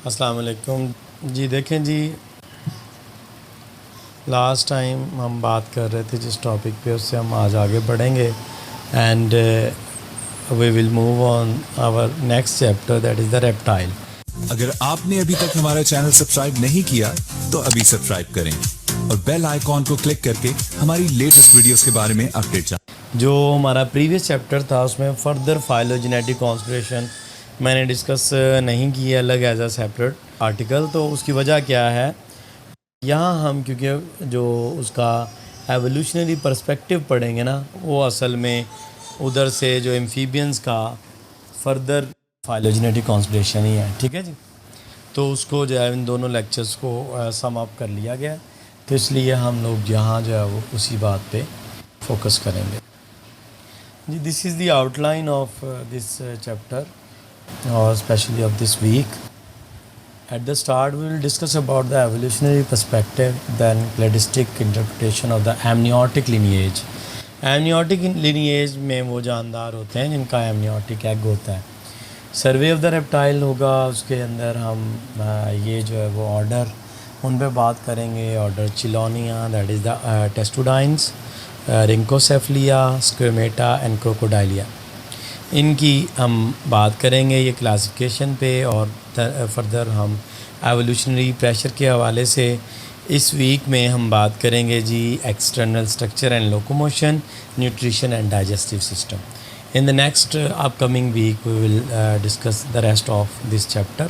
अस्सलाम वालेकुम जी। देखें जी, लास्ट टाइम हम बात कर रहे थे जिस टॉपिक पे, उससे हम आज आगे बढ़ेंगे and we will move on our next chapter, that is the reptile. अगर आपने अभी तक हमारा चैनल सब्सक्राइब नहीं किया तो अभी सब्सक्राइब करें और बेल आइकॉन को क्लिक करके हमारी लेटेस्ट वीडियोस के बारे में अपडेट जानें। जो हमारा प्रीवियस चैप्टर था उसमें फर्दर फाइलोजेनेटिक कॉन्स्पिरेशन मैंने डिस्कस नहीं किया अलग एज अ सेपरेट आर्टिकल। तो उसकी वजह क्या है, यहाँ हम क्योंकि जो उसका एवोल्यूशनरी पर्सपेक्टिव पढ़ेंगे ना, वो असल में उधर से जो एम्फीबियंस का फर्दर फाइलोजेनेटिक कॉन्स्पिरेशन ही है। ठीक है जी। तो उसको जो है इन दोनों लेक्चर्स को सम अप कर लिया गया, तो इसलिए हम लोग यहाँ जो है वो उसी बात पे फोकस करेंगे जी। This is the outline of this chapter और specially of this week. At the start, we will discuss about the evolutionary perspective, then cladistic interpretation of the amniotic lineage. Amniotic lineage में वो जानदार होते हैं जिनका amniotic egg होता है। Survey of the reptile होगा, उसके अंदर हम ये जो है वो ऑर्डर उन पे बात करेंगे। Order Chelonia, that is the Testudines, Rhynchocephalia, Squamata and Crocodilia, इनकी हम बात करेंगे ये क्लासिफिकेशन पे। और फर्दर हम एवोल्यूशनरी प्रेशर के हवाले से इस वीक में हम बात करेंगे जी external structure and locomotion, nutrition and digestive system. In the next upcoming week we will discuss the rest of this chapter.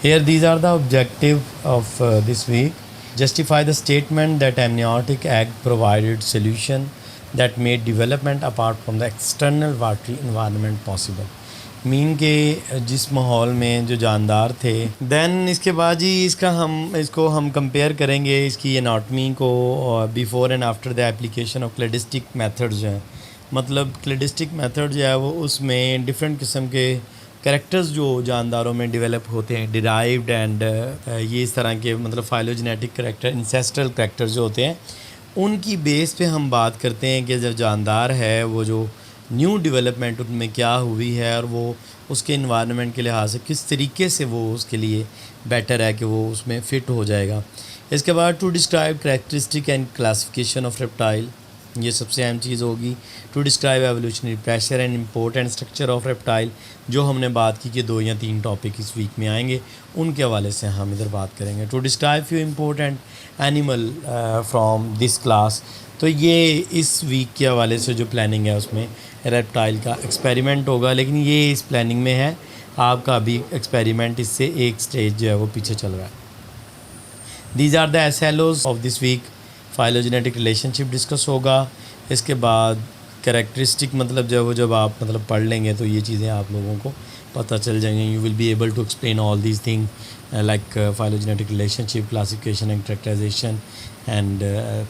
Here these are the objective of this week. Justify the statement that amniotic egg provided solution that made development apart from the external watery environment possible. Mean के जिस माहौल में जो जानदार थे, then इसके बाद जी इसको हम कंपेयर करेंगे इसकी एनाटमी को और before and after the application of cladistic method जो है। मतलब क्लेडिस्टिक मेथड जो है वो उसमें डिफरेंट किस्म के कैरेक्टर्स जो जानदारों में डेवलप होते हैं, डिराइव्ड एंड ये इस तरह के मतलब फाइलोजेनेटिक कैरेक्टर, इंसेस्ट्रल कैरेक्टर जो होते हैं, उनकी बेस पे हम बात करते हैं कि जब जानदार है वो जो न्यू डेवलपमेंट उनमें क्या हुई है और वो उसके इन्वायरमेंट के लिहाज से किस तरीके से वो उसके लिए बेटर है कि वो उसमें फ़िट हो जाएगा। इसके बाद to describe characteristic and classification of reptile, ये सबसे अहम चीज़ होगी। To describe evolutionary pressure and import and structure of reptile, जो हमने बात की कि 2 या 3 टॉपिक इस वीक में आएंगे, उनके हवाले से हम इधर बात करेंगे। To describe few important animal from this class, तो ये इस वीक के हवाले से जो प्लानिंग है उसमें रेप्टाइल का एक्सपेरिमेंट होगा, लेकिन ये इस प्लानिंग में है, आपका अभी एक्सपेरिमेंट इससे एक स्टेज जो है वो पीछे चल रहा है। These are the SLOs of this week. Phylogenetic relationship discuss होगा। इसके बाद कैरेक्टरिस्टिक मतलब जब आप मतलब पढ़ लेंगे तो ये चीज़ें आप लोगों को पता चल जाएंगी। You will be able to explain all these thing like phylogenetic relationship, classification and characterization and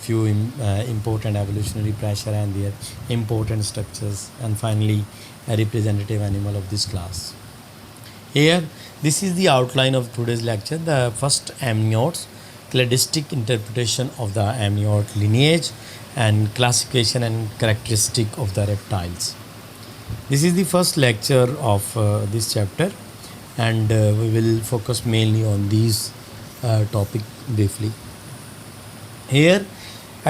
few important evolutionary pressure and their important structures, and finally a representative animal of this class. Here this is the outline of today's lecture. The first, amniotes, cladistic interpretation of the amniote lineage and classification and characteristic of the reptiles. This is the first lecture of this chapter, and we will focus mainly on these topic briefly. Here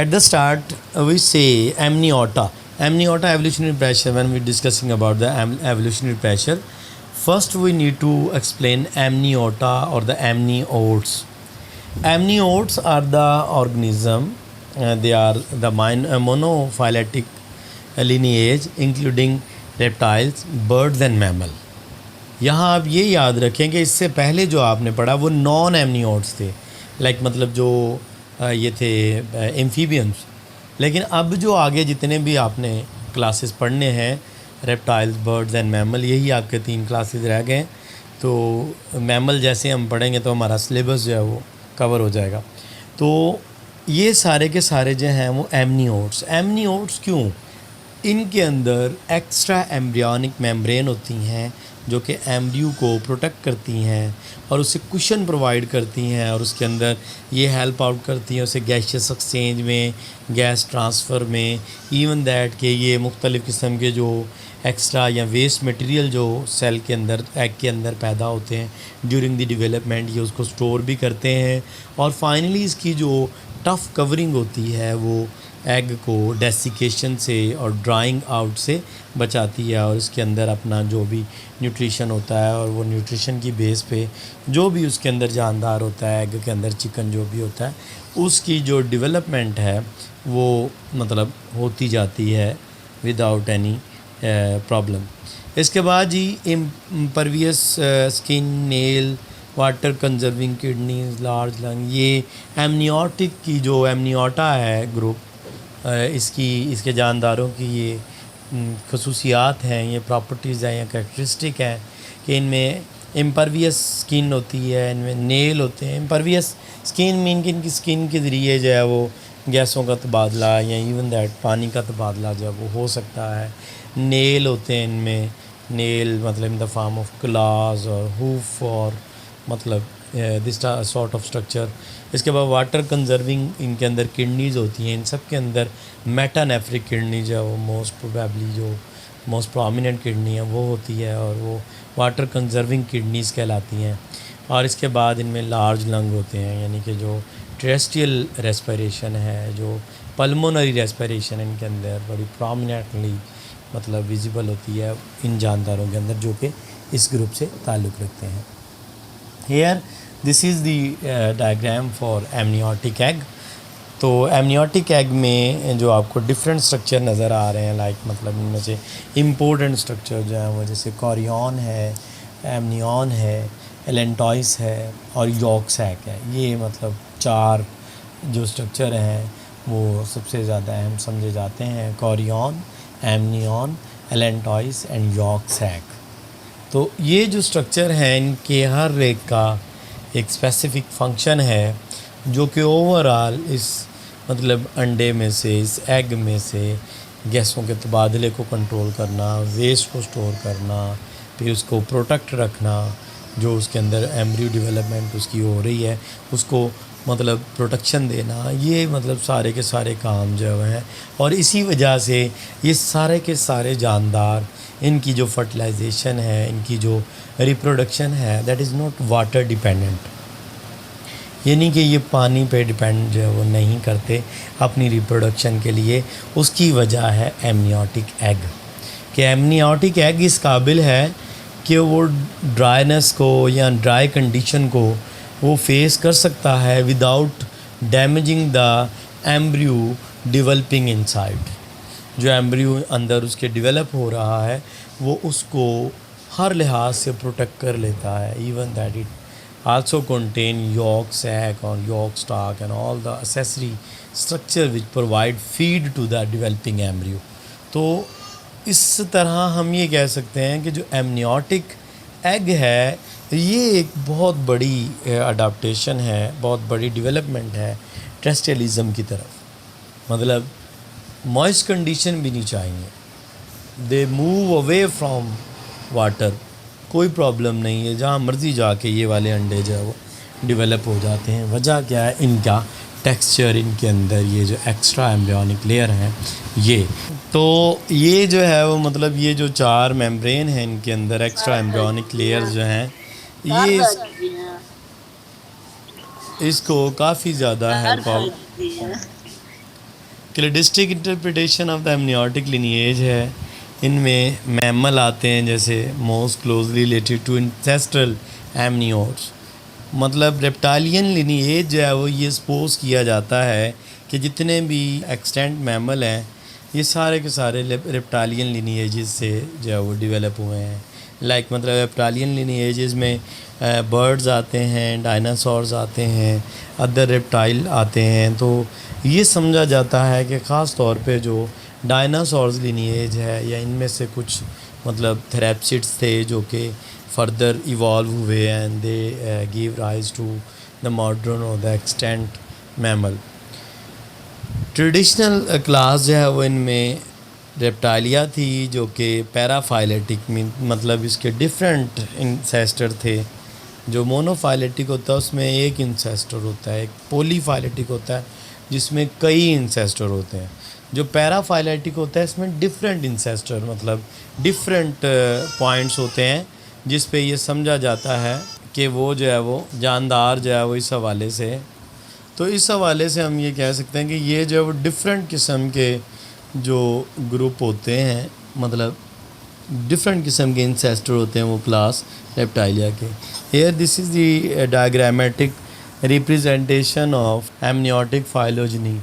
at the start we say amniota evolutionary pressure. When we're discussing about the evolutionary pressure, first we need to explain amniota or the amniotes. Amniotes are the organism, they are the monophyletic lineage including reptiles, birds and mammal. यहाँ आप ये याद रखें कि इससे पहले जो आपने पढ़ा वो नॉन एमनियोट्स थे, लाइक मतलब जो ये थे एम्फीबियंस। लेकिन अब जो आगे जितने भी आपने क्लासेस पढ़ने हैं, रेप्टाइल्स, बर्ड्स एंड मैमल, यही आपके 3 क्लासेस रह गए। तो मैमल जैसे हम पढ़ेंगे तो हमारा सिलेबस जो है वो कवर हो जाएगा। तो ये सारे के सारे जो हैं वो एमनियोट्स क्यों, इनके अंदर एक्स्ट्रा एम्ब्रियोनिक मेम्ब्रेन होती हैं जो कि एम्ब्रियो को प्रोटेक्ट करती हैं और उसे कुशन प्रोवाइड करती हैं और उसके अंदर ये हेल्प आउट करती हैं उसे गैशियस एक्सचेंज में, गैस ट्रांसफ़र में, इवन दैट कि ये मुख्तलिफ़ किस्म के जो एक्स्ट्रा या वेस्ट मटेरियल जो सेल के अंदर, एग के अंदर पैदा होते हैं ड्यूरिंग द डेवलपमेंट, ये उसको स्टोर भी करते हैं। और फाइनली इसकी जो टफ़ कवरिंग होती है वो एग को डेसिकेशन से और ड्राइंग आउट से बचाती है और इसके अंदर अपना जो भी न्यूट्रिशन होता है और वो न्यूट्रिशन की बेस पे जो भी उसके अंदर जानदार होता है, एग के अंदर चिकन जो भी होता है, उसकी जो डेवलपमेंट है वो मतलब होती जाती है विदाउट एनी प्रॉब्लम। इसके बाद जी impervious skin, nail, water conserving kidneys, large lung, ये एमनियोटिक की जो एमनियोटा है ग्रुप, इसके जानदारों की ये खसूसियात हैं, ये प्रॉपर्टीज़ हैं, ये कैरेक्टरिस्टिक हैं कि इनमें इम्परवियस स्किन होती है, इनमें नेल होते हैं। इम्परवियस स्किन मीन कि इनकी स्किन के ज़रिए जो है वो गैसों का तबादला या इवन दैट पानी का तबादला जो है वो हो सकता है। नेल होते हैं इनमें, नेल मतलब in the form of clause और हूफ और मतलब दिस सॉर्ट ऑफ स्ट्रक्चर। इसके बाद वाटर कंजर्विंग इनके अंदर किडनीज़ होती हैं। इन सब के अंदर मेटानेफ्रिक किडनी जो है वो मोस्ट प्रोबेबली जो मोस्ट प्रोमिनेंट किडनी है वो होती है और वो वाटर कंजर्विंग किडनीज़ कहलाती हैं। और इसके बाद इनमें लार्ज लंग होते हैं, यानी कि जो टेरेस्ट्रियल रेस्पिरेशन है, जो पल्मोनरी रेस्पिरेशन इनके अंदर बड़ी प्रोमिनेंटली मतलब विजिबल होती है इन जानदारों के अंदर जो कि इस ग्रुप से ताल्लुक़ रखते हैं। Here this is the diagram for amniotic egg. तो एमनियोटिक एग में जो आपको डिफरेंट स्ट्रक्चर नज़र आ रहे हैं, लाइक मतलब इनमें से इम्पोर्टेंट स्ट्रक्चर जो है वो जैसे कॉरियन है, एमनियन है, एलेंटॉइस है और यॉक सैक है। ये मतलब 4 जो स्ट्रक्चर हैं वो सबसे ज़्यादा अहम समझे जाते हैं, chorion, amnion, allantois and yolk sac. तो ये जो स्ट्रक्चर हैं इनके हर एक का एक स्पेसिफ़िक फंक्शन है जो कि ओवरऑल इस मतलब अंडे में से, इस एग में से गैसों के तबादले को कंट्रोल करना, वेस्ट को स्टोर करना, फिर उसको प्रोटेक्ट रखना, जो उसके अंदर एम्ब्रियो डेवलपमेंट उसकी हो रही है उसको मतलब प्रोटेक्शन देना, ये मतलब सारे के सारे काम जो हैं। और इसी वजह से ये सारे के सारे जानदार, इनकी जो फर्टिलाइजेशन है, इनकी जो रिप्रोडक्शन है, that is not water dependent, यानी कि ये पानी पे डिपेंड जो है वो नहीं करते अपनी रिप्रोडक्शन के लिए। उसकी वजह है एमनियोटिक एग, कि एमनियोटिक एग इस काबिल है कि वो ड्राइनेस को या ड्राई कंडीशन को वो फेस कर सकता है without damaging the embryo developing inside. जो एम्ब्रियो अंदर उसके डेवलप हो रहा है वो उसको हर लिहाज से प्रोटेक्ट कर लेता है, even that it also contain yolk sac or yolk stalk and all the accessory structure which provide feed to the developing embryo। तो इस तरह हम ये कह सकते हैं कि जो एमनियोटिक एग है ये एक बहुत बड़ी अडाप्टेशन है, बहुत बड़ी डेवलपमेंट है टेरेस्ट्रियलिज्म की तरफ। मतलब मॉइस्ट कंडीशन भी नहीं चाहिए, they move away from water, कोई प्रॉब्लम नहीं है, जहाँ मर्ज़ी जाके ये वाले अंडे जो है वो डेवलप हो जाते हैं। वजह क्या है? इनका टेक्सचर, इनके अंदर ये जो एक्स्ट्रा एम्ब्रियोनिक लेयर हैं ये। तो ये जो है वो मतलब ये जो 4 मेम्ब्रेन हैं इनके अंदर एक्स्ट्रा एम्ब्रियोनिक लेयर जो हैं ये इसको काफ़ी ज़्यादा help out. Cladistic interpretation of the amniotic lineage है, इनमें मैमल आते हैं जैसे most closely related to ancestral amniotes. मतलब रेप्टालियन लिनिएज जो है वो ये सपोज किया जाता है कि जितने भी एक्सटेंट मैमल हैं ये सारे के सारे रेप्टालियन लिनिएजेस से जो है वो डेवलप हुए हैं। लाइक मतलब रेप्टालियन लिनिएजेस में बर्ड्स आते हैं, डायनासोर्स आते हैं, अदर रेप्टाइल आते हैं। तो ये समझा जाता है कि ख़ास तौर पे जो डायनासोर्स लिनिएज है या इनमें से कुछ मतलब थेरेप्सिड्स थे जो कि फर्दर इवॉल्व हुए and they give rise to the modern और the extant mammal. Traditional class जो है वो इनमें रेप्टाइलिया थी जो कि पैराफाइलेटिक मतलब इसके डिफरेंट इंसेस्टर थे। जो मोनोफाइलेटिक होता है उसमें एक इंसेस्टर होता है, एक पॉलीफाइलेटिक होता है जिसमें कई इंसेस्टर होते हैं। जो पैराफाइलेटिक होता है इसमें डिफरेंट इंसेस्टर मतलब डिफरेंट पॉइंट्स होते हैं, जिस पे ये समझा जाता है कि वो जो है वो जानदार जो है वो इस हवाले से, तो इस हवाले से हम ये कह सकते हैं कि ये जो है वो डिफरेंट किस्म के जो ग्रुप होते हैं, मतलब डिफरेंट किस्म के इंसेस्टर होते हैं वो क्लास रेप्टाइलिया के। Here this is the diagrammatic representation of amniotic phylogeny.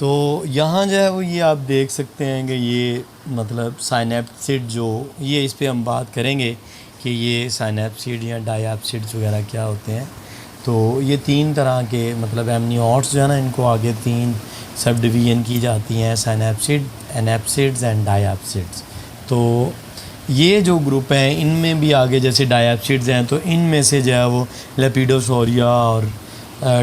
तो यहाँ जो है वो ये आप देख सकते हैं कि ये मतलब साइनेप्सिड जो ये इस पे हम बात करेंगे कि ये साइनेप्सिड या डायप्सिड्स वगैरह क्या होते हैं। तो ये तीन तरह के मतलब एमनियोट्स जो है ना, इनको आगे तीन सब डिवीज़न की जाती हैं, साइनेप्सिड, एनेप्सिड्स एंड डायप्सिड्स। तो ये जो ग्रुप हैं इनमें भी आगे जैसे डायप्सिड्स हैं तो इनमें से जो है वो लेपिडोसोरिया और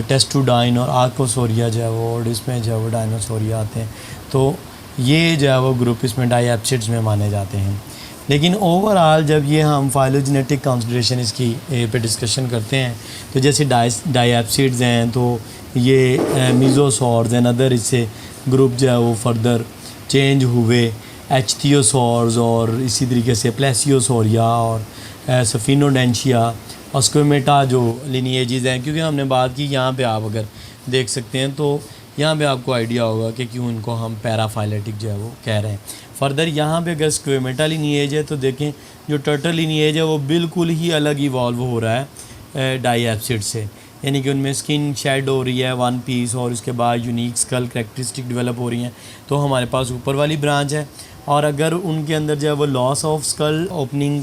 टेस्टुडाइन और आर्कोसोरिया जो है वो, और इसमें जो है वो डायनोसोरिया आते हैं। तो ये जो है वो ग्रुप इसमें डायप्सिड्स में माने जाते हैं। लेकिन ओवरऑल जब ये हम फाइलोजेनेटिक कंसिडरेशन इसकी पे डिस्कशन करते हैं तो जैसे डायप्सिड्स हैं तो ये मीज़ोसॉर्स एंड अदर इससे ग्रुप जो है वो फर्दर चेंज हुए एच्थियोसॉर्स और इसी तरीके से प्लेसियोसोरिया और सफिनोडेंशिया और स्क्वेमेटा जो लिनिएजेस हैं। क्योंकि हमने बात की यहाँ पे आप अगर देख सकते हैं तो यहाँ पे आपको आइडिया होगा कि क्यों इनको हम पैराफाइलेटिक जो है वो कह रहे हैं। फर्दर यहाँ पे अगर स्क्वेमेटा लिनिएज है तो देखें जो टर्टल लिनिएज है वो बिल्कुल ही अलग इवॉल्व हो रहा है डायप्सिड से, यानी कि उनमें स्किन शेड हो रही है वन पीस और उसके बाद यूनिक स्कल करैक्टरिस्टिक डेवलप हो रही हैं। तो हमारे पास ऊपर वाली ब्रांच है, और अगर उनके अंदर जो है वो loss of skull opening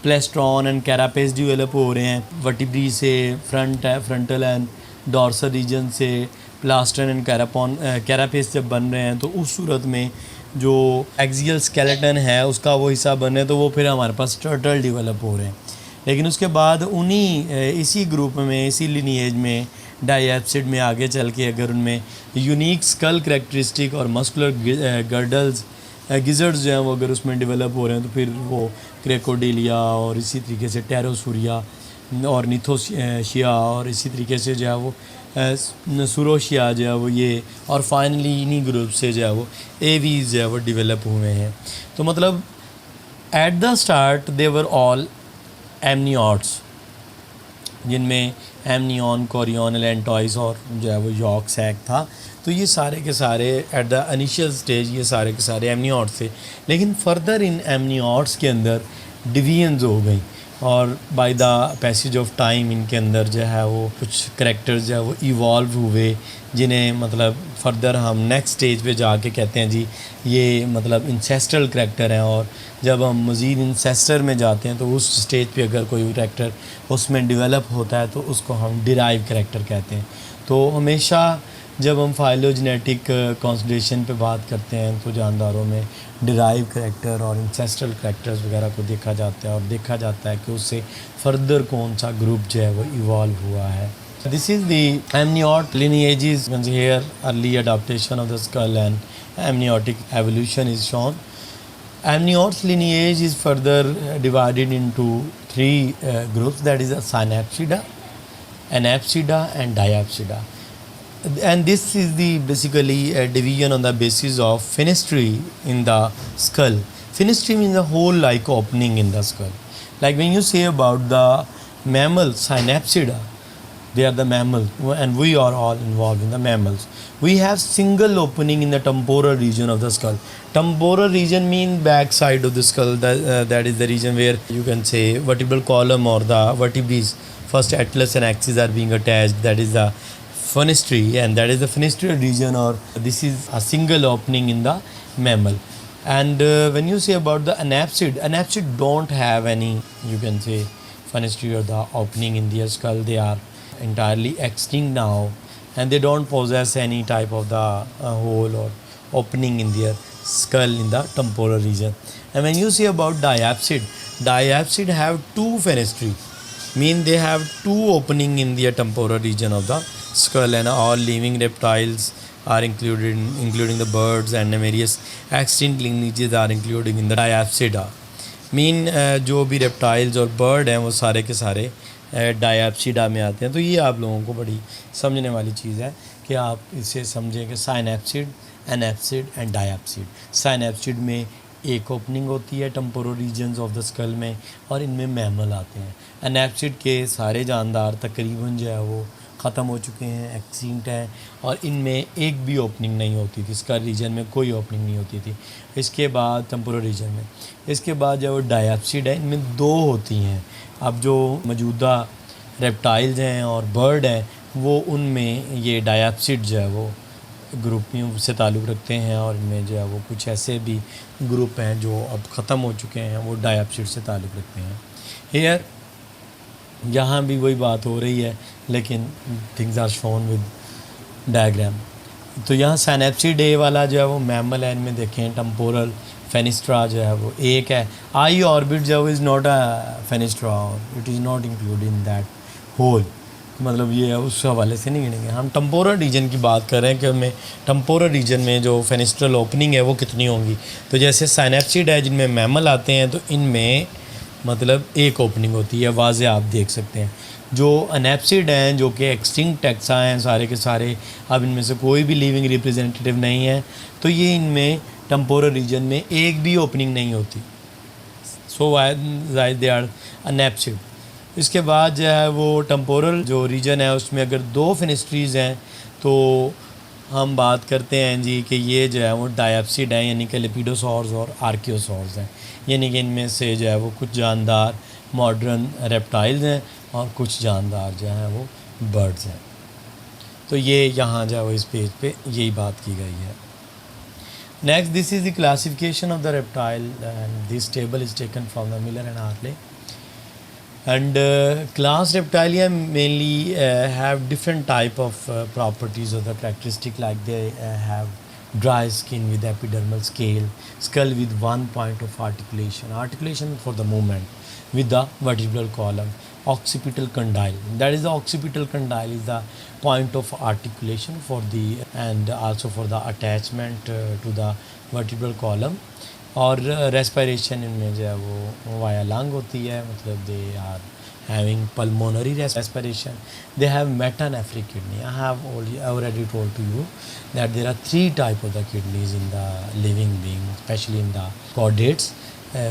plastron and carapace develop हो रहे हैं, वर्टिब्री से फ्रंटल एंड डॉर्सल रीजन से प्लास्टन एंड कैरापेस जब बन रहे हैं तो उस सूरत में जो एक्सियल स्केलेटन है उसका वो हिस्सा बन रहे हैं, तो वो फिर हमारे पास टर्टल डेवलप हो रहे हैं। लेकिन उसके बाद उन्हीं इसी ग्रुप में इसी लिनिएज में डायप्सिड में आगे चल के अगर उनमें यूनिक स्कल करैक्टरिस्टिक और मस्कुलर गर्डल्स गिजर्ड्स जो हैं वो अगर उसमें डेवलप हो रहे हैं तो फिर वो क्रेकोडिलिया और इसी तरीके से टेरोसूरिया और निथोशिया और इसी तरीके से जो है वो सुरोशिया जो है वो ये, और फाइनली इन्हीं ग्रुप से जो है वो एवीज जो है वो डेवलप हुए हैं। तो मतलब at the start they were all amniotes, जिनमें एमनियन, कोरियन, एलेंटॉइस और जो है वो यॉर्क सैक था। तो ये सारे के सारे एट द इनिशियल स्टेज ये सारे के सारे एमनियोट्स थे। लेकिन फर्दर इन एमनियोट्स के अंदर डिवीजन्स हो गई और by the passage of time इनके अंदर जो है वो कुछ करैक्टर्स जो है वो इवॉल्व हुए, जिन्हें मतलब फर्दर हम नेक्स्ट स्टेज पे जाके कहते हैं जी ये मतलब इंसेस्ट्रल करैक्टर हैं। और जब हम मज़ीद इंसेस्टर में जाते हैं तो उस स्टेज पे अगर कोई करैक्टर उसमें डेवलप होता है तो उसको हम डिराइव करैक्टर कहते हैं। तो हमेशा जब हम फाइलोजेनेटिक कंसिडरेशन पे बात करते हैं तो जानदारों में डिराइव करैक्टर और इंसेस्ट्रल करैक्टर्स वगैरह को देखा जाता है और देखा जाता है कि उससे फर्दर कौन सा ग्रुप जो है वो इवॉल्व हुआ है। This is the amniote lineages here early adaptation of the skull and amniotic evolution is shown. Amniote's lineage is further divided into three groups, that is Synapsida, Anapsida and Diapsida. And this is the basically division on the basis of fenestrine in the skull. Fenestrine means the whole like opening in the skull. Like when you say about the mammal Synapsida, they are the mammals and we are all involved in the mammals. We have single opening in the temporal region of the skull. Temporal region means back side of the skull, that is the region where you can say vertebral column or the vertebrae, first atlas and axis are being attached, that is the fenestrine, and that is the fenestrial region, or this is a single opening in the mammal. And when you say about the anapsid don't have any, you can say, fenestrine or the opening in their skull. They are entirely extinct now and they don't possess any type of the hole or opening in their skull in the temporal region. And when you say about diapsid have two fenestrae, mean they have two opening in their temporal region of the skull, and all living reptiles are included, including the birds, and various extinct lineages are included in the Diapsida. Mean जो भी reptiles और bird हैं वो सारे के सारे डायप्सिडा में आते हैं। तो ये आप लोगों को बड़ी समझने वाली चीज़ है कि आप इसे समझें कि साइनैप्सिड, एनैप्सिड एंड डायप्सिड। साइनैप्सिड में एक ओपनिंग होती है temporal regions of the skull में, और इनमें मैमल आते हैं। एनैप्सिड के सारे जानदार तकरीबन जो है वो ख़त्म हो चुके हैं, एक्सटिंक्ट हैं, और इनमें एक भी ओपनिंग नहीं होती थी। स्कल रीजन में कोई ओपनिंग नहीं होती थी। इसके बाद टेम्पोरल रीजन में, इसके बाद जो डायप्सिड है इनमें दो होती हैं। अब जो मौजूदा रेप्टाइल्स हैं और बर्ड हैं वो उनमें ये डायप्सिड जो है वो ग्रुपियों से ताल्लुक़ रखते हैं, और इनमें जो है वो कुछ ऐसे भी ग्रुप हैं जो अब ख़त्म हो चुके हैं, वो डायप्सिड से ताल्लुक़ रखते हैं। हेयर यहाँ भी वही बात हो रही है, लेकिन things are shown with diagram. तो यहाँ साइनैप्सिड ए वाला जो है वो मैमल है। इनमें देखें टेम्पोरल फेनिस्ट्रा जो है वो एक है। आई ऑर्बिट जो है is not a fenestra, it is not included in that hole. मतलब ये है उस हवाले से नहीं गिनेंगे। हम टेम्पोरल रीजन की बात कर रहे हैं कि हमें टेम्पोरल रीजन में जो फेनिस्ट्रल ओपनिंग है वो कितनी होंगी। तो जैसे साइनैप्सिड है जिनमें मैमल आते हैं तो इनमें मतलब एक ओपनिंग होती है, वाज़े आप देख सकते हैं। जो अनैप्सिड हैं जो कि एक्सटिंक्ट टैक्सा हैं सारे के सारे, अब इनमें से कोई भी लिविंग रिप्रेजेंटेटिव नहीं है, तो ये इनमें टेम्पोरल रीजन में एक भी ओपनिंग नहीं होती। सो वाई दे आर अनैप्सिड। इसके बाद जो है वो टेम्पोरल जो रीजन है उसमें अगर दो फिनिस्ट्रीज़ हैं तो हम बात करते हैं जी कि ये जो है वो डायप्सिड हैं, यानी कि लेपिडोसॉर्स और आर्कियोसॉर्स हैं। यानी कि इनमें से जो है वो कुछ जानदार मॉडर्न रेप्टाइल्स हैं और कुछ जानदार जो हैं वो बर्ड्स हैं। तो ये यहाँ जो है वो इस पेज पे यही बात की गई है। Next, this is the classification of the reptile and this table is taken from the Miller and Harley. And class Reptilia mainly have different type of properties or the characteristic, like they have dry skin with epidermal scale, skull with one point of articulation for the movement with the vertebral column, occipital condyle, that is the occipital condyle is the point of articulation for the and also for the attachment to the vertebral column। और respiration इनमें जो है वो via lung होती है, मतलब they are having pulmonary respiration. They have metanephric kidney. I have already told to you that there are 3 type of the kidneys in the living being, especially in the chordates.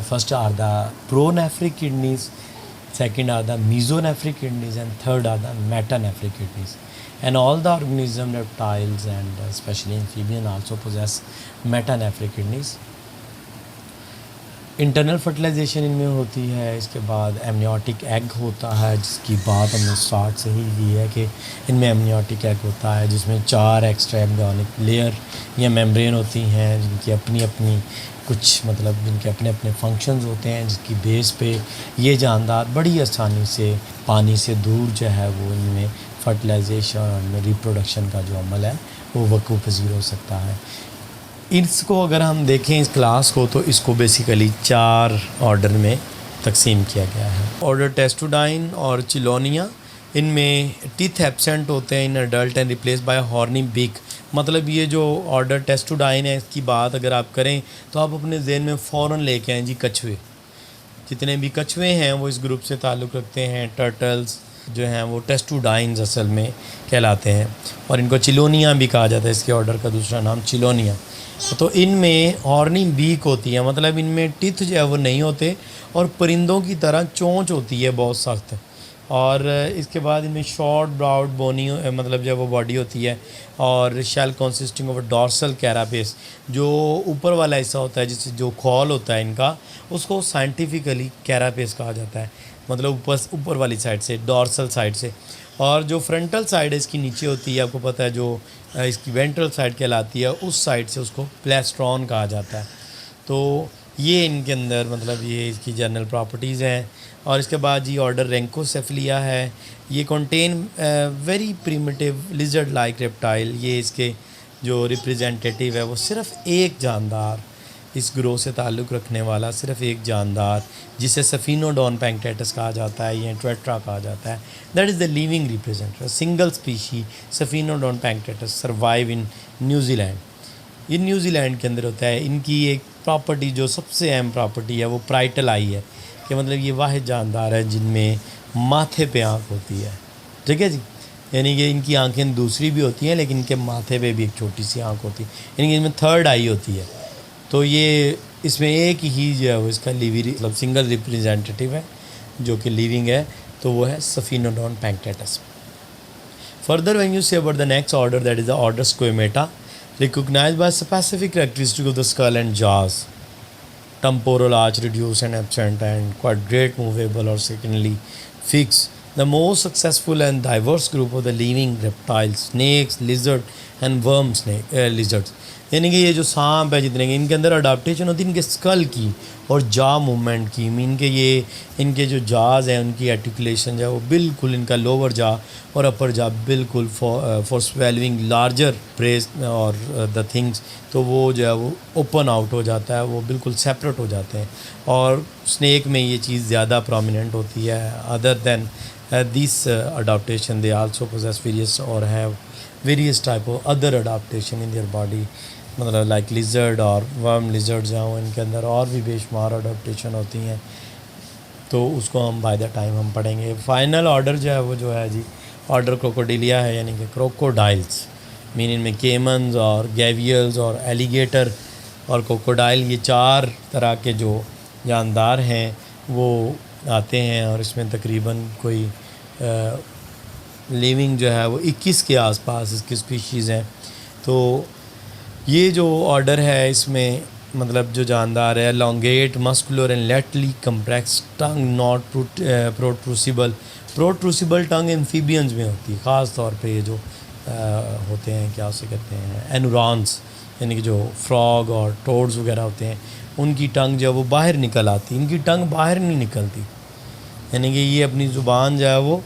First are the pronephric kidneys, second are the mesonephric kidneys, and third are the metanephric kidneys. And all the organism, reptiles and especially amphibian also possess metanephric kidneys। Internal fertilization इनमें होती है। इसके बाद amniotic egg होता है, जिसकी बात हमने स्टार्ट से ही की है कि इनमें एमनियोटिक एग होता है जिसमें 4 एक्स्ट्रा एम्ब्रियोनिक लेयर या मेम्ब्रेन होती हैं जिनकी अपनी अपनी कुछ मतलब जिनके अपने अपने फंक्शंस होते हैं, जिसकी बेस पे ये जानदार बड़ी आसानी से पानी से दूर जो है वो इनमें फर्टिलाइजेशन और रिप्रोडक्शन का जो अमल है वो वक़ूफ़ पज़ीर हो सकता है। इसको अगर हम देखें इस क्लास को, तो इसको बेसिकली 4 ऑर्डर में तकसीम किया गया है। ऑर्डर टेस्टुडाइन और चिलोनिया, इनमें टीथ एब्सेंट होते हैं in adult and replace by horny beak. मतलब ये जो ऑर्डर टेस्टुडाइन है इसकी बात अगर आप करें तो आप अपने जहन में फ़ौरन लेके आएँ जी कछुए। जितने भी कछुए हैं वो इस ग्रुप से ताल्लुक़ रखते हैं। टर्टल्स जो हैं वो टेस्टुडाइन्स असल में कहलाते हैं, और इनको चिलोनिया भी कहा जाता है। इसके ऑर्डर का दूसरा नाम चिलोनिया। तो इनमें हॉर्नी बीक होती है, मतलब इनमें टिथ जो है वो नहीं होते, और परिंदों की तरह चोंच होती है बहुत सख्त। और इसके बाद इनमें शॉर्ट ब्रॉड बोनी मतलब जो वो बॉडी होती है, और shell consisting of dorsal carapace, जो ऊपर वाला हिस्सा होता है जिससे जो खोल होता है इनका, उसको साइंटिफिकली कैरापेस कहा जाता है। मतलब ऊपर वाली साइड से, डॉर्सल साइड से। और जो फ्रंटल साइड है इसकी नीचे होती है, आपको पता है जो इसकी वेंट्रल साइड कहलाती है, उस साइड से उसको प्लेस्ट्रॉन कहा जाता है। तो ये इनके अंदर मतलब ये इसकी जनरल प्रॉपर्टीज़ हैं। और इसके बाद ये ऑर्डर रेंकोसेफलिया है। ये contain very primitive lizard like reptile. ये इसके जो रिप्रेजेंटेटिव है वो सिर्फ एक जानदार इस ग्रोह से ताल्लुक़ रखने वाला सिर्फ एक जानदार जिसे सफिनोडोन पैंक्टेटस कहा जाता है या टेट्रा कहा जाता है, that is the living representative single species Sphenodon punctatus survive in New Zealand. ये न्यूजीलैंड के अंदर होता है। इनकी एक प्रॉपर्टी जो सबसे अहम प्रॉपर्टी है वो प्राइटल आई है, कि मतलब ये वाहिद जानदार है जिनमें माथे पे आँख होती है, ठीक है जी। यानी कि इनकी आंखें दूसरी भी होती हैं लेकिन इनके माथे पे भी एक छोटी सी आँख होती है, यानी कि इनमें थर्ड आई होती है। तो ये इसमें एक ही जो है वो इसका लिविंग मतलब सिंगल रिप्रेजेंटेटिव है जो कि लिविंग है, तो वो है Sphenodon punctatus. Further when you say about the next order that is the order Squamata, recognized by specific characteristic of the skull and jaws, temporal arch reduced and absent and quadrate movable or secondly fixed. The most successful and diverse group of the living reptiles, snakes, lizard and worm lizards. यानी कि ये जो सांप है जितने के इनके अंदर अडाप्टेशन होती है इनके स्कल की और जा मूवमेंट की। मीन के ये इनके जो जाज हैं उनकी आर्टिकुलेशन जो है वो बिल्कुल, इनका लोअर जा और अपर जा बिल्कुल फॉर स्वेलविंग लार्जर प्रेस और द थिंग्स, तो वो जो है वो ओपन आउट हो जाता है, वो बिल्कुल सेपरेट हो जाते हैं। और स्नैक में ये चीज़ ज़्यादा प्रोमिनेंट होती है। Other than this adaptation they also possess various और have various type of other adaptation in their body, मतलब लाइक लिजर्ड और वर्म लिजर्ड्स हैं वो इनके अंदर और भी बेशुमार अडाप्टेशन होती हैं, तो उसको हम बाय द टाइम हम पढ़ेंगे। फाइनल ऑर्डर जो है वो जो है जी ऑर्डर क्रोकोडिलिया है, यानी कि क्रोकोडाइल्स। मीनिंग में केमन्स और गैवियल्स और एलिगेटर और क्रोकोडाइल, ये चार तरह के जो जानदार हैं वो आते हैं और इसमें तकरीबन कोई लिविंग जो है वो 21 के आसपास इसकी स्पीशीज़ हैं। तो ये जो ऑर्डर है इसमें मतलब जो जानदार है elongate muscular and laterally compressed tongue not protrusible tongue amphibians में होती है, ख़ास तौर पे ये जो होते हैं क्या उसे कहते हैं एनुरॉन्स, यानी कि जो फ्रॉग और टोड्स वगैरह होते हैं उनकी टंग जो है वो बाहर निकल आती, इनकी टंग बाहर नहीं निकलती, यानी कि ये अपनी ज़ुबान जो है वो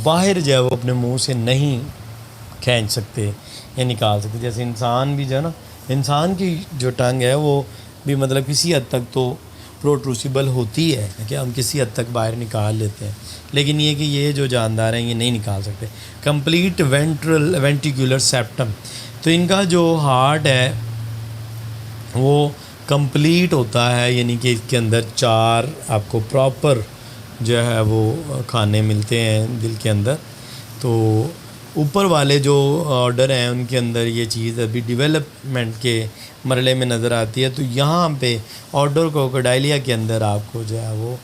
बाहर जो है वो अपने मुंह से नहीं खींच सकते या निकाल सकते। जैसे इंसान भी जो है ना, इंसान की जो टंग है वो भी मतलब किसी हद तक तो प्रोट्रूसिबल होती है कि हम किसी हद तक बाहर निकाल लेते हैं, लेकिन ये कि ये जो जानदार हैं ये नहीं निकाल सकते। कंप्लीट वेंट्रिकुलर सेप्टम, तो इनका जो हार्ट है वो कंप्लीट होता है, यानी कि इसके अंदर चार आपको प्रॉपर जो है वो खाने मिलते हैं दिल के अंदर। तो ऊपर वाले जो ऑर्डर हैं उनके अंदर ये चीज़ अभी डेवलपमेंट के मरले में नज़र आती है। तो यहाँ पे ऑर्डर क्रोकोडाइलिया के अंदर आपको जो है वो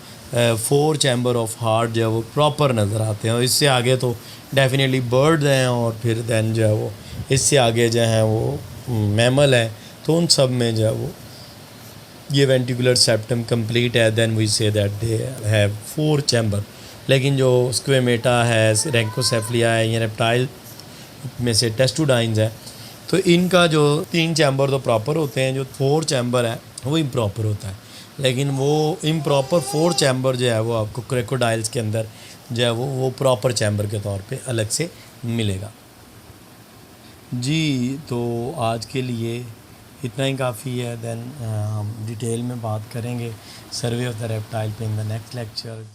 4 चैम्बर ऑफ हार्ट जो है वो प्रॉपर नज़र आते हैं, और इससे आगे तो डेफिनेटली बर्ड्स हैं और फिर दैन जो है वो इससे आगे जो है वो मैमल है, तो उन सब में जो है वो ये वेंटिकुलर सेप्टम कंप्लीट है। Then we see that they have 4 chamber. लेकिन जो स्क्वेमेटा है, रैंकोसेफलिया है, ये रेप्टाइल में से टेस्टुडाइन्स है, तो इनका जो 3 चैम्बर तो प्रॉपर होते हैं, जो 4 चैम्बर है वो इम्प्रॉपर होता है। लेकिन वो इम्प्रॉपर 4 चैम्बर जो है वो आपको क्रोकोडाइल्स के अंदर जो है वो प्रॉपर चैम्बर के तौर पे अलग से मिलेगा जी। तो आज के लिए इतना ही काफ़ी है। देन हम डिटेल में बात करेंगे सर्वे ऑफ द रेप्टाइल पे इन द नेक्स्ट लेक्चर।